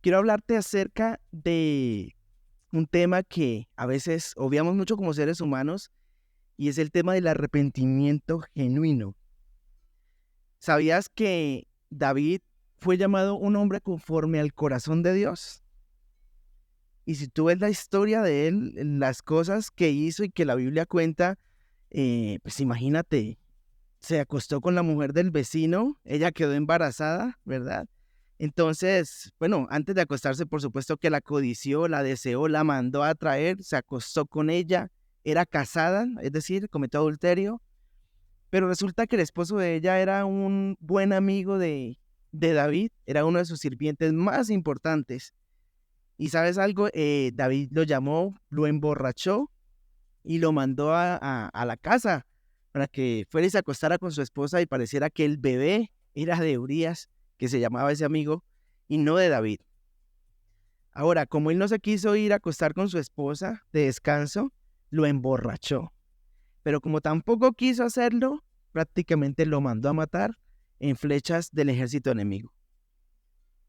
quiero hablarte acerca de un tema que a veces obviamos mucho como seres humanos y es el tema del arrepentimiento genuino. ¿Sabías que David fue llamado un hombre conforme al corazón de Dios? Y si tú ves la historia de él, las cosas que hizo y que la Biblia cuenta, pues imagínate, se acostó con la mujer del vecino, ella quedó embarazada, ¿verdad? Entonces, bueno, antes de acostarse, por supuesto que la codició, la deseó, la mandó a traer, se acostó con ella, era casada, es decir, cometió adulterio, pero resulta que el esposo de ella era un buen amigo de David, era uno de sus sirvientes más importantes. Y sabes algo, David lo llamó, lo emborrachó y lo mandó a la casa para que fuera y se acostara con su esposa y pareciera que el bebé era de Urías, que se llamaba ese amigo, y no de David. Ahora, como él no se quiso ir a acostar con su esposa de descanso, lo emborrachó. Pero como tampoco quiso hacerlo, prácticamente lo mandó a matar en flechas del ejército enemigo.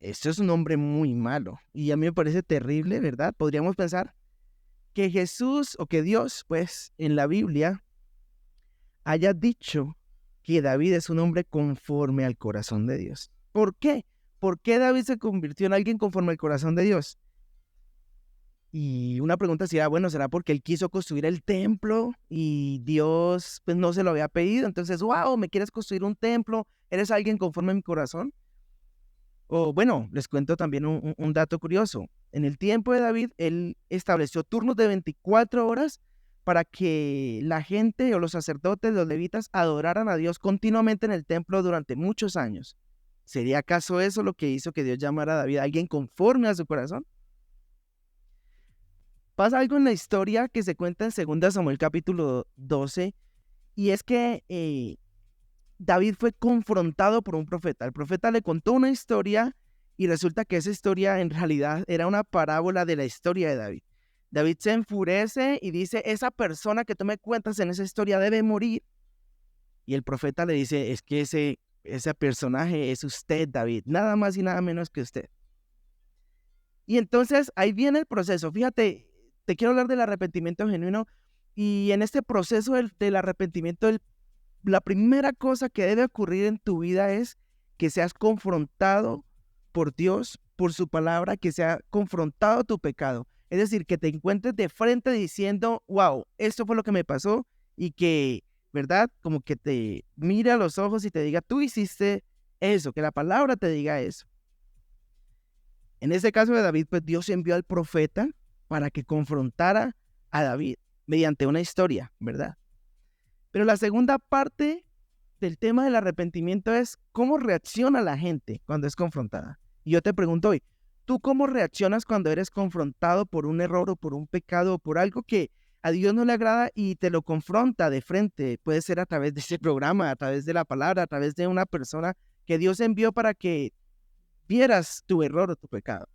Esto es un hombre muy malo y a mí me parece terrible, ¿verdad? Podríamos pensar que Jesús o que Dios, pues, en la Biblia haya dicho que David es un hombre conforme al corazón de Dios. ¿Por qué? ¿Por qué David se convirtió en alguien conforme al corazón de Dios? Y una pregunta sería, bueno, ¿será porque él quiso construir el templo y Dios pues no se lo había pedido? Entonces, wow, ¿me quieres construir un templo? ¿Eres alguien conforme a mi corazón? O bueno, les cuento también un dato curioso. En el tiempo de David, él estableció turnos de 24 horas para que la gente o los sacerdotes, los levitas, adoraran a Dios continuamente en el templo durante muchos años. ¿Sería acaso eso lo que hizo que Dios llamara a David a alguien conforme a su corazón? Pasa algo en la historia que se cuenta en 2 Samuel capítulo 12, y es que David fue confrontado por un profeta. El profeta le contó una historia y resulta que esa historia en realidad era una parábola de la historia de David. David se enfurece y dice, esa persona que tú me cuentas en esa historia debe morir. Y el profeta le dice, es que ese personaje es usted, David, nada más y nada menos que usted. Y entonces ahí viene el proceso. Fíjate, te quiero hablar del arrepentimiento genuino y en este proceso del arrepentimiento, la primera cosa que debe ocurrir en tu vida es que seas confrontado por Dios, por su palabra, que sea confrontado tu pecado. Es decir, que te encuentres de frente diciendo, wow, esto fue lo que me pasó y que, ¿verdad? Como que te mire a los ojos y te diga, tú hiciste eso, que la palabra te diga eso. En ese caso de David, pues Dios envió al profeta para que confrontara a David mediante una historia, ¿verdad? Pero la segunda parte del tema del arrepentimiento es cómo reacciona la gente cuando es confrontada. Y yo te pregunto hoy, ¿tú cómo reaccionas cuando eres confrontado por un error o por un pecado o por algo que a Dios no le agrada y te lo confronta de frente? Puede ser a través de ese programa, a través de la palabra, a través de una persona que Dios envió para que vieras tu error o tu pecado.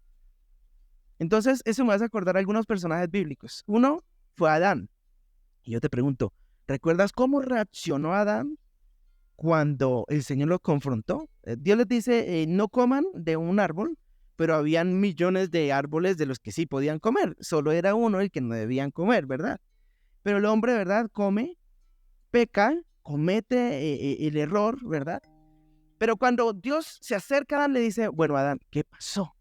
Entonces, eso me hace acordar a algunos personajes bíblicos. Uno fue Adán. Y yo te pregunto, ¿recuerdas cómo reaccionó Adán cuando el Señor lo confrontó? Dios les dice, no coman de un árbol, pero habían millones de árboles de los que sí podían comer. Solo era uno el que no debían comer, ¿verdad? Pero el hombre, ¿verdad? Come, peca, comete el error, ¿verdad? Pero cuando Dios se acerca a Adán, le dice, bueno, Adán, ¿qué pasó?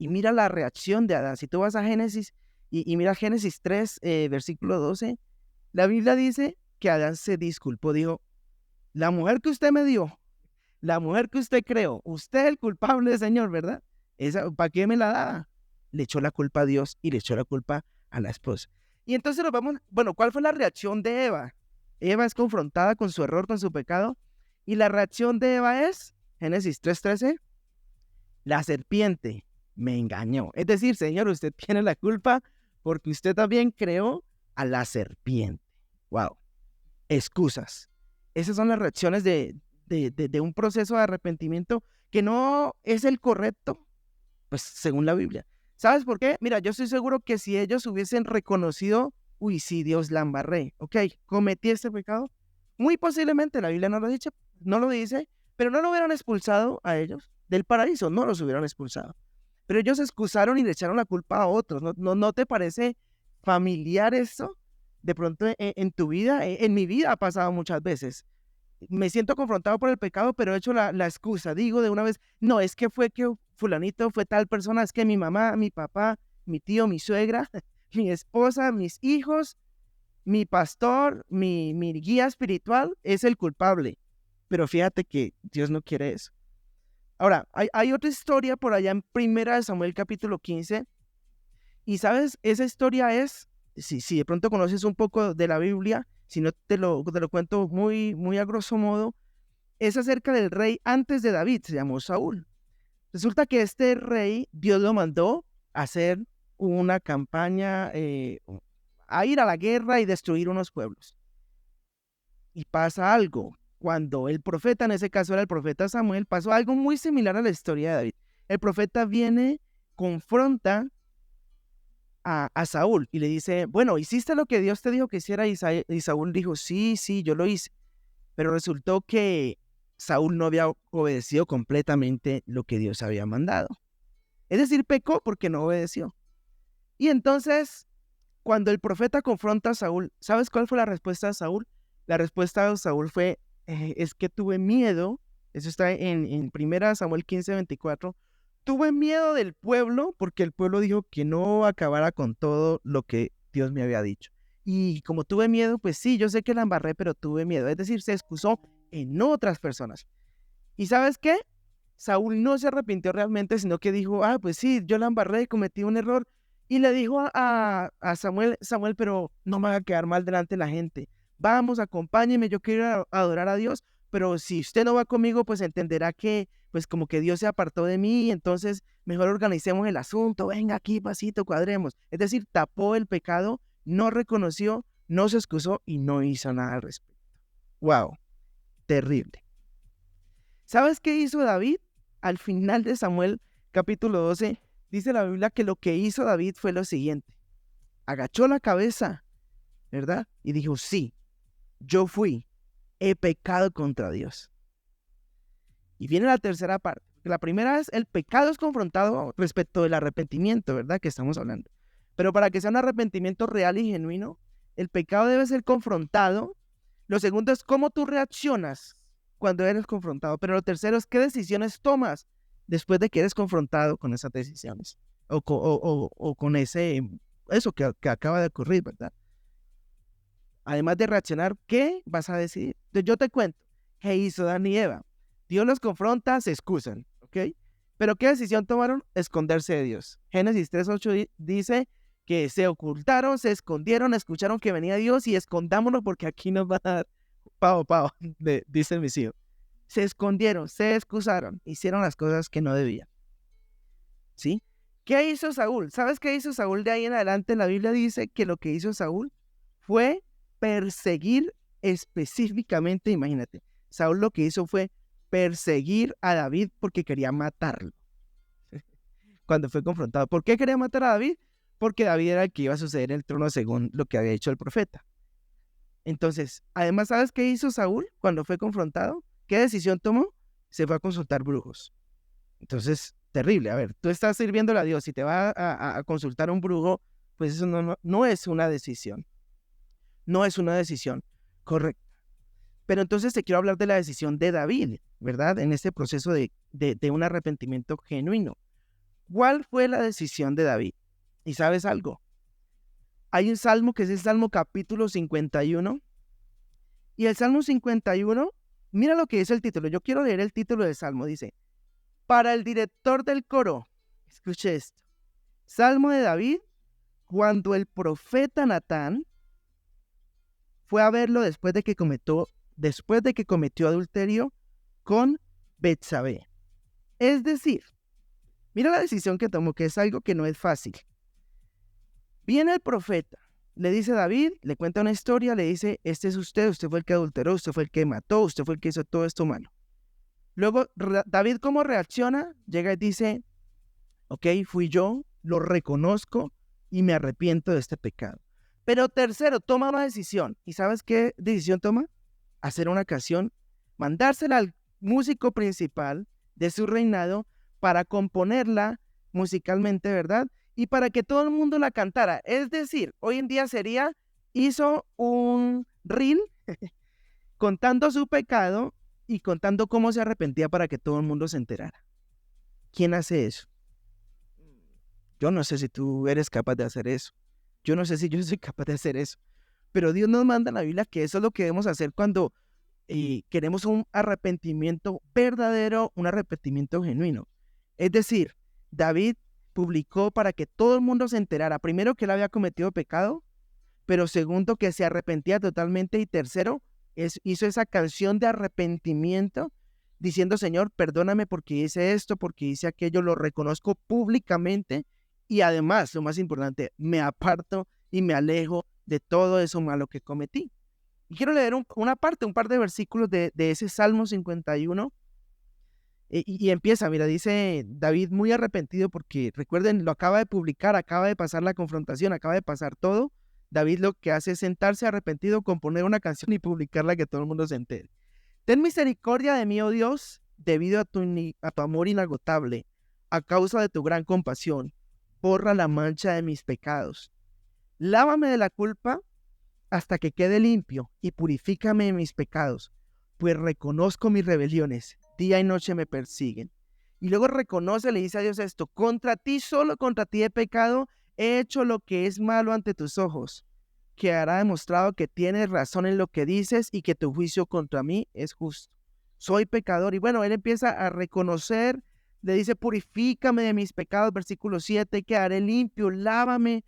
Y mira la reacción de Adán. Si tú vas a Génesis y mira Génesis 3, versículo 12, la Biblia dice que Adán se disculpó, dijo, la mujer que usted me dio, la mujer que usted creó, usted es el culpable, Señor, ¿verdad? ¿Para qué me la da? Le echó la culpa a Dios y le echó la culpa a la esposa. Y entonces nos vamos, bueno, ¿cuál fue la reacción de Eva? Eva es confrontada con su error, con su pecado, y la reacción de Eva es, Génesis 3:13, la serpiente me engañó. Es decir, Señor, usted tiene la culpa porque usted también creó a la serpiente. Wow, excusas. Esas son las reacciones de un proceso de arrepentimiento que no es el correcto, pues según la Biblia. ¿Sabes por qué? Mira, yo estoy seguro que si ellos hubiesen reconocido, uy, sí, Dios la embarré, ok, cometí este pecado, muy posiblemente la Biblia no lo dice, no lo dice, pero no lo hubieran expulsado a ellos del paraíso, no los hubieran expulsado. pero ellos se excusaron y le echaron la culpa a otros. ¿No te parece familiar esto? De pronto en tu vida, en mi vida ha pasado muchas veces. Me siento confrontado por el pecado, pero he hecho la excusa. Digo de una vez, no, es que fue que fulanito fue tal persona, es que mi mamá, mi papá, mi tío, mi suegra, mi esposa, mis hijos, mi pastor, mi guía espiritual es el culpable. Pero fíjate que Dios no quiere eso. Ahora, hay otra historia por allá en Primera de Samuel capítulo 15. Y sabes, esa historia es, si de pronto conoces un poco de la Biblia, si no te lo cuento muy a grosso modo, es acerca del rey antes de David, se llamó Saúl. Resulta que este rey, Dios lo mandó a hacer una campaña, a ir a la guerra y destruir unos pueblos. Y pasa algo. Cuando el profeta, en ese caso era el profeta Samuel, pasó algo muy similar a la historia de David. El profeta viene, confronta a Saúl y le dice, bueno, ¿hiciste lo que Dios te dijo que hiciera? Y Saúl dijo, sí, yo lo hice. Pero resultó que Saúl no había obedecido completamente lo que Dios había mandado. Es decir, pecó porque no obedeció. Y entonces, cuando el profeta confronta a Saúl, ¿sabes cuál fue la respuesta de Saúl? La respuesta de Saúl fue, es que tuve miedo, eso está en 1 Samuel 15:24, tuve miedo del pueblo porque el pueblo dijo que no acabara con todo lo que Dios me había dicho. Y como tuve miedo, pues sí, yo sé que la embarré, pero tuve miedo. Es decir, se excusó en otras personas. ¿Y sabes qué? Saúl no se arrepintió realmente, sino que dijo, pues sí, yo la embarré, cometí un error. Y le dijo a Samuel, pero no me haga quedar mal delante de la gente. Vamos, acompáñeme, yo quiero ir a adorar a Dios, pero si usted no va conmigo, pues entenderá que, pues como que Dios se apartó de mí, entonces mejor organicemos el asunto, venga aquí, pasito, cuadremos. Es decir, tapó el pecado, no reconoció, no se excusó y no hizo nada al respecto. ¡Wow! Terrible. ¿Sabes qué hizo David? Al final de Samuel capítulo 12, dice la Biblia que lo que hizo David fue lo siguiente. Agachó la cabeza, ¿verdad? Y dijo, sí, yo he pecado contra Dios. Y viene la tercera parte. La primera es, el pecado es confrontado respecto del arrepentimiento, ¿verdad? Que estamos hablando. Pero para que sea un arrepentimiento real y genuino, el pecado debe ser confrontado. Lo segundo es cómo tú reaccionas cuando eres confrontado. Pero lo tercero es qué decisiones tomas después de que eres confrontado con esas decisiones. O con eso que acaba de ocurrir, ¿verdad? Además de reaccionar, ¿qué vas a decidir? Entonces yo te cuento, ¿qué hizo Adán y Eva? Dios los confronta, se excusan, ¿ok? Pero ¿qué decisión tomaron? Esconderse de Dios. Génesis 3:8 dice que se ocultaron, se escondieron, escucharon que venía Dios y escondámonos porque aquí nos va a dar pavo, dicen mis hijos. Se escondieron, se excusaron, hicieron las cosas que no debían. ¿Sí? ¿Qué hizo Saúl? ¿Sabes qué hizo Saúl de ahí en adelante? La Biblia dice que lo que hizo Saúl fue perseguir específicamente, imagínate, Saúl lo que hizo fue perseguir a David porque quería matarlo. Cuando fue confrontado, ¿por qué quería matar a David? Porque David era el que iba a suceder en el trono según lo que había dicho el profeta. Entonces, además, ¿sabes qué hizo Saúl cuando fue confrontado? ¿Qué decisión tomó? Se fue a consultar brujos. Entonces, terrible. A ver, tú estás sirviéndole a Dios y te va a consultar un brujo, pues eso no es una decisión. No es una decisión correcta. Pero entonces te quiero hablar de la decisión de David, ¿verdad? En este proceso de un arrepentimiento genuino. ¿Cuál fue la decisión de David? ¿Y sabes algo? Hay un salmo que es el Salmo capítulo 51. Y el Salmo 51, mira lo que dice el título. Yo quiero leer el título del Salmo. Dice, para el director del coro, escuche esto. Salmo de David, cuando el profeta Natán fue a verlo después de que cometió adulterio con Betsabé. Es decir, mira la decisión que tomó, que es algo que no es fácil. Viene el profeta, le dice a David, le cuenta una historia, le dice, este es usted fue el que adulteró, usted fue el que mató, usted fue el que hizo todo esto malo. Luego, David, ¿cómo reacciona? Llega y dice, ok, fui yo, lo reconozco y me arrepiento de este pecado. Pero tercero, toma una decisión. ¿Y sabes qué decisión toma? Hacer una canción, mandársela al músico principal de su reinado para componerla musicalmente, ¿verdad? Y para que todo el mundo la cantara. Es decir, hoy en día hizo un reel contando su pecado y contando cómo se arrepentía para que todo el mundo se enterara. ¿Quién hace eso? Yo no sé si tú eres capaz de hacer eso. Yo no sé si yo soy capaz de hacer eso. Pero Dios nos manda en la Biblia que eso es lo que debemos hacer cuando queremos un arrepentimiento verdadero, un arrepentimiento genuino. Es decir, David publicó para que todo el mundo se enterara, primero, que él había cometido pecado, pero segundo, que se arrepentía totalmente, y tercero, hizo esa canción de arrepentimiento diciendo: Señor, perdóname porque hice esto, porque hice aquello, lo reconozco públicamente, y además, lo más importante, me aparto y me alejo de todo eso malo que cometí. Y quiero leer un par de versículos de ese Salmo 51, y empieza, mira, dice David muy arrepentido porque, recuerden, lo acaba de publicar, acaba de pasar la confrontación, acaba de pasar todo. David lo que hace es sentarse arrepentido, componer una canción y publicarla, que todo el mundo se entere. Ten misericordia de mí, oh Dios, debido a tu amor inagotable, a causa de tu gran compasión. Borra la mancha de mis pecados. Lávame de la culpa hasta que quede limpio, y purifícame de mis pecados, pues reconozco mis rebeliones, día y noche me persiguen. Y luego reconoce, le dice a Dios esto: contra ti, solo contra ti he pecado, he hecho lo que es malo ante tus ojos. Quedará demostrado que tienes razón en lo que dices y que tu juicio contra mí es justo. Soy pecador. Y bueno, él empieza a reconocer, le dice: purifícame de mis pecados, versículo 7, quedaré limpio, lávame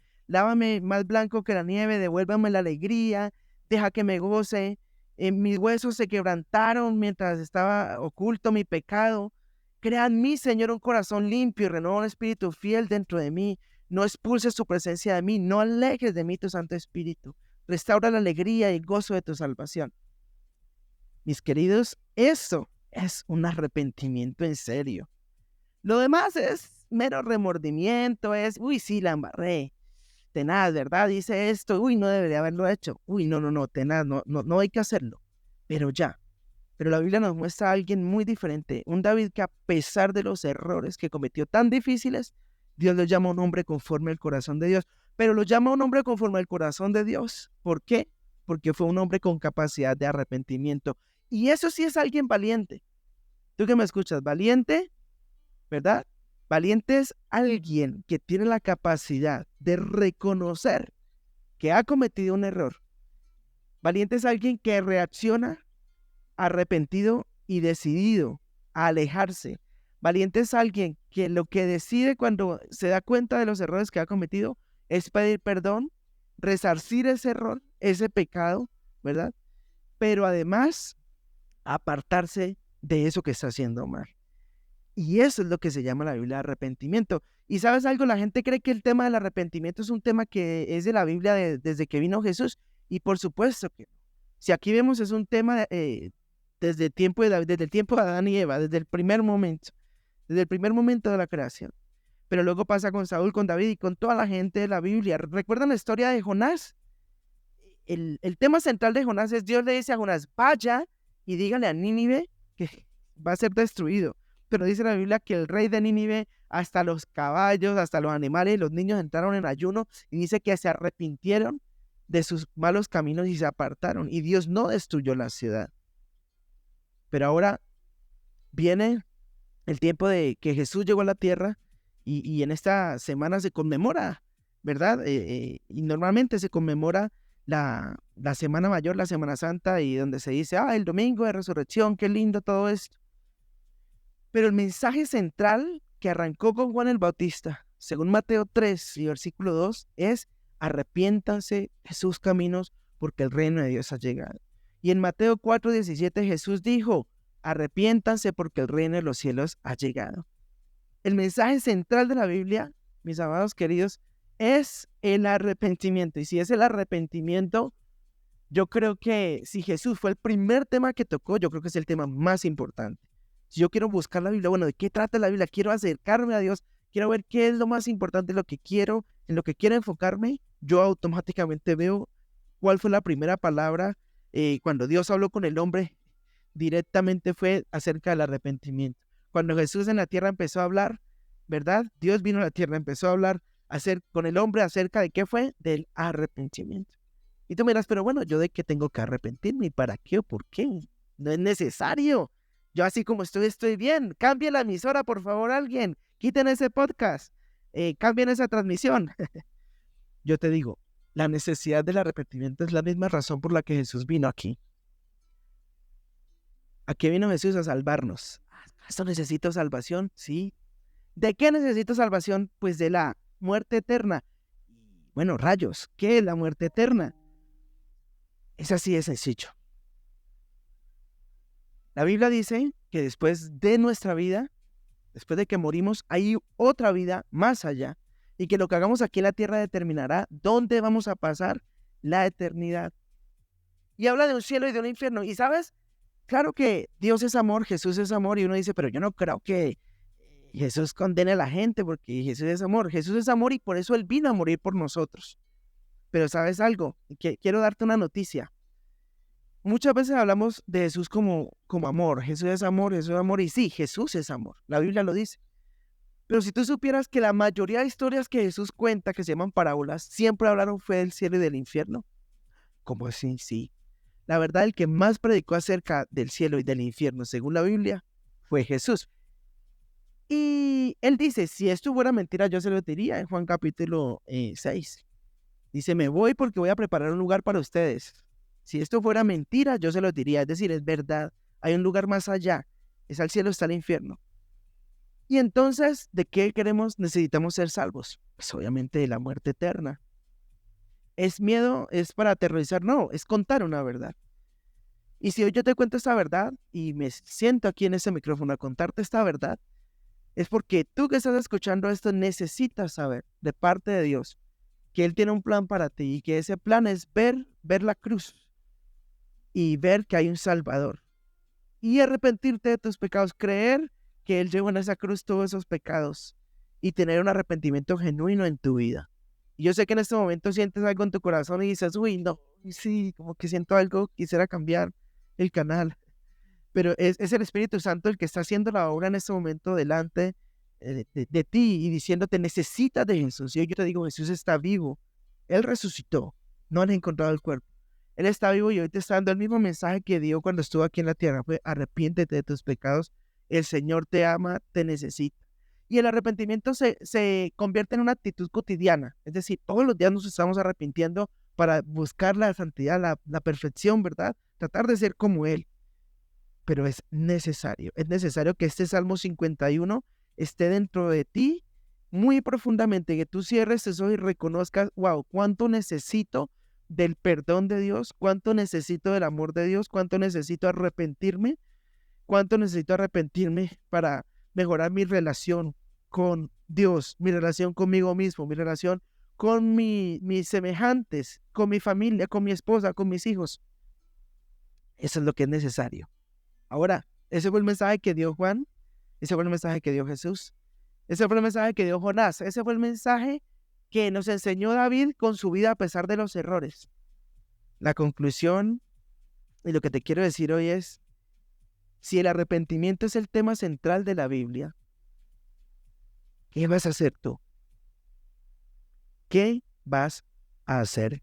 más blanco que la nieve, devuélvame la alegría, deja que me goce. Mis huesos se quebrantaron mientras estaba oculto mi pecado. Crea en mí, Señor, un corazón limpio y renueva un espíritu fiel dentro de mí. No expulses tu presencia de mí, no alejes de mí tu Santo Espíritu. Restaura la alegría y el gozo de tu salvación. Mis queridos, eso es un arrepentimiento en serio. Lo demás es mero remordimiento, uy, sí, la embarré. Tenaz, ¿verdad? Dice esto, uy, no debería haberlo hecho. Uy, no, tenaz, no hay que hacerlo. Pero ya. Pero la Biblia nos muestra a alguien muy diferente, un David que, a pesar de los errores que cometió tan difíciles, Dios lo llama un hombre conforme al corazón de Dios. Pero lo llama un hombre conforme al corazón de Dios. ¿Por qué? Porque fue un hombre con capacidad de arrepentimiento. Y eso sí es alguien valiente. Tú que me escuchas, valiente, ¿verdad? Valiente es alguien que tiene la capacidad de reconocer que ha cometido un error. Valiente es alguien que reacciona arrepentido y decidido a alejarse. Valiente es alguien que lo que decide cuando se da cuenta de los errores que ha cometido es pedir perdón, resarcir ese error, ese pecado, ¿verdad? Pero además, apartarse de eso que está haciendo mal. Y eso es lo que se llama la Biblia de arrepentimiento. Y ¿sabes algo? La gente cree que el tema del arrepentimiento es un tema que es de la Biblia desde que vino Jesús. Y por supuesto que si aquí vemos, es un tema desde el tiempo de David, desde el tiempo de Adán y Eva, desde el primer momento de la creación. Pero luego pasa con Saúl, con David y con toda la gente de la Biblia. ¿Recuerdan la historia de Jonás? El tema central de Jonás es: Dios le dice a Jonás: vaya y dígale a Nínive que va a ser destruido. Pero dice la Biblia que el rey de Nínive, hasta los caballos, hasta los animales y los niños entraron en ayuno, y dice que se arrepintieron de sus malos caminos y se apartaron, y Dios no destruyó la ciudad. Pero ahora viene el tiempo de que Jesús llegó a la tierra, y en esta semana se conmemora, ¿verdad? Y normalmente se conmemora la Semana Mayor, la Semana Santa, y donde se dice: el domingo de resurrección, qué lindo todo esto. Pero el mensaje central que arrancó con Juan el Bautista, según Mateo 3 y versículo 2, es: arrepiéntanse de sus caminos, porque el reino de Dios ha llegado. Y en Mateo 4:17 Jesús dijo: arrepiéntanse porque el reino de los cielos ha llegado. El mensaje central de la Biblia, mis amados queridos, es el arrepentimiento. Y si es el arrepentimiento, yo creo que si Jesús fue el primer tema que tocó, yo creo que es el tema más importante. Si yo quiero buscar la Biblia, bueno, ¿de qué trata la Biblia? Quiero acercarme a Dios, quiero ver qué es lo más importante, en lo que quiero enfocarme. Yo automáticamente veo cuál fue la primera palabra cuando Dios habló con el hombre. Directamente fue acerca del arrepentimiento. Cuando Jesús en la tierra empezó a hablar, ¿verdad? Dios vino a la tierra, empezó a hablar con el hombre acerca de qué fue, del arrepentimiento. Y tú miras, pero bueno, ¿yo de qué tengo que arrepentirme? ¿Y para qué o por qué? No es necesario. Yo así como estoy bien. Cambie la emisora, por favor, alguien. Quiten ese podcast. Cambien esa transmisión. Yo te digo, la necesidad del arrepentimiento es la misma razón por la que Jesús vino aquí. ¿A qué vino Jesús? A salvarnos. ¿Acaso necesito salvación? Sí. ¿De qué necesito salvación? Pues de la muerte eterna. Bueno, rayos, ¿qué es la muerte eterna? Es así de sencillo. La Biblia dice que después de nuestra vida, después de que morimos, hay otra vida más allá, y que lo que hagamos aquí en la tierra determinará dónde vamos a pasar la eternidad. Y habla de un cielo y de un infierno. Y sabes, claro que Dios es amor, Jesús es amor, y uno dice, pero yo no creo que Jesús condene a la gente porque Jesús es amor. Jesús es amor y por eso Él vino a morir por nosotros. Pero ¿sabes algo? Quiero darte una noticia. Muchas veces hablamos de Jesús como amor. Jesús es amor, Jesús es amor. Y sí, Jesús es amor. La Biblia lo dice. Pero si tú supieras que la mayoría de historias que Jesús cuenta, que se llaman parábolas, siempre hablaron fue del cielo y del infierno. ¿Cómo así? Sí. La verdad, el que más predicó acerca del cielo y del infierno, según la Biblia, fue Jesús. Y él dice, si esto fuera mentira, yo se lo diría en Juan capítulo 6. Dice, me voy porque voy a preparar un lugar para ustedes. Si esto fuera mentira, yo se lo diría. Es decir, es verdad. Hay un lugar más allá. Es al cielo, está el infierno. Y entonces, ¿de qué queremos? Necesitamos ser salvos. Pues obviamente de la muerte eterna. ¿Es miedo? ¿Es para aterrorizar? No, es contar una verdad. Y si hoy yo te cuento esta verdad y me siento aquí en ese micrófono a contarte esta verdad, es porque tú que estás escuchando esto necesitas saber de parte de Dios que Él tiene un plan para ti y que ese plan es ver la cruz y ver que hay un Salvador y arrepentirte de tus pecados, creer que Él llevó en esa cruz todos esos pecados y tener un arrepentimiento genuino en tu vida. Y yo sé que en este momento sientes algo en tu corazón y dices, uy, no, sí, como que siento algo, quisiera cambiar el canal, pero es el Espíritu Santo el que está haciendo la obra en este momento delante de ti y diciéndote, necesitas de Jesús. Y hoy yo te digo, Jesús está vivo, Él resucitó, no han encontrado el cuerpo. Él está vivo y hoy te está dando el mismo mensaje que dio cuando estuvo aquí en la tierra, fue arrepiéntete de tus pecados, el Señor te ama, te necesita. Y el arrepentimiento se convierte en una actitud cotidiana, es decir, todos los días nos estamos arrepintiendo para buscar la santidad, la perfección, ¿verdad? Tratar de ser como Él. Pero es necesario que este Salmo 51 esté dentro de ti muy profundamente, que tú cierres eso y reconozcas, wow, cuánto necesito del perdón de Dios, cuánto necesito del amor de Dios, cuánto necesito arrepentirme para mejorar mi relación con Dios, mi relación conmigo mismo, mi relación con mis semejantes, con mi familia, con mi esposa, con mis hijos. Eso es lo que es necesario. Ahora, ese fue el mensaje que dio Juan, ese fue el mensaje que dio Jesús, ese fue el mensaje que dio Jonás, ese fue el mensaje que nos enseñó David con su vida a pesar de los errores. La conclusión y lo que te quiero decir hoy es, si el arrepentimiento es el tema central de la Biblia, ¿qué vas a hacer tú? ¿Qué vas a hacer